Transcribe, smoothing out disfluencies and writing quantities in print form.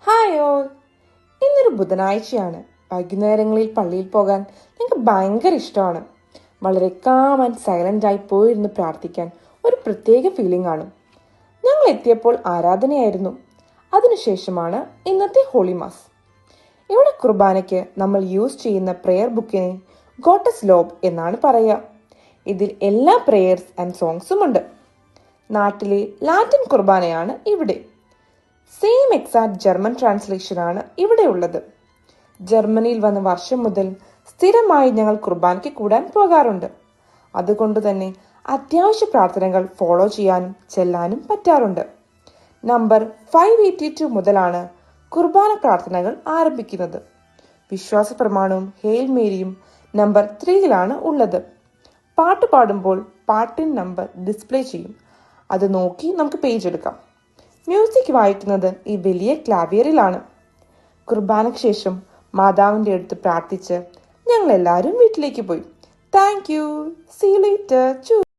Hi all. ഇന്നൊരു ബുധനാഴ്ചയാണ്. വൈകുന്നേരങ്ങളിൽ പള്ളിയിൽ പോകാൻ ഞങ്ങൾക്ക് ഭയങ്കര ഇഷ്ടമാണ്. വളരെ കാം ആൻഡ് സൈലന്റ് ആയി പോയിരുന്ന് പ്രാർത്ഥിക്കാൻ ഒരു പ്രത്യേക ഫീലിംഗ് ആണ്. ഞങ്ങൾ എത്തിയപ്പോൾ ആരാധനയായിരുന്നു. അതിനുശേഷമാണ് ഇന്നത്തെ ഹോളി മാസ്. ഇവിടെ കുർബാനയ്ക്ക് നമ്മൾ യൂസ് ചെയ്യുന്ന പ്രെയർ ബുക്കിനെ ഗോട്ടസ് ലോബ് എന്നാണ് പറയുക. ഇതിൽ എല്ലാ പ്രേയേഴ്സ് ആൻഡ് സോങ്സും ഉണ്ട്. നാട്ടിലെ ലാറ്റിൻ കുർബാനയാണ് ഇവിടെ. സെയിം എക്സാക്ട് ജർമ്മൻ ട്രാൻസ്ലേഷനാണ് ഇവിടെ ഉള്ളത്. ജർമ്മനിയിൽ വന്ന വർഷം മുതൽ സ്ഥിരമായി ഞങ്ങൾ കുർബാനയ്ക്ക് കൂടാൻ പോകാറുണ്ട്. അതുകൊണ്ട് തന്നെ അത്യാവശ്യ പ്രാർത്ഥനകൾ ഫോളോ ചെയ്യാനും ചെല്ലാനും പറ്റാറുണ്ട്. നമ്പർ 582 മുതലാണ് കുർബാന പ്രാർത്ഥനകൾ ആരംഭിക്കുന്നത്. വിശ്വാസ പ്രമാണവും ഹെയിൽ മേരിയും നമ്പർ 3ലാണ് ഉള്ളത്. പാട്ട് പാടുമ്പോൾ പാട്ടിൻ നമ്പർ ഡിസ്പ്ലേ ചെയ്യും. അത് നോക്കി നമുക്ക് പേജ് എടുക്കാം. മ്യൂസിക് വായിക്കുന്നത് ഈ വലിയ ക്ലാവിയറിലാണ്. കുർബാനയ്ക്ക് ശേഷം മാതാവിന്റെ അടുത്ത് പ്രാർത്ഥിച്ച് ഞങ്ങൾ എല്ലാവരും വീട്ടിലേക്ക് പോയി. Thank you. See you later.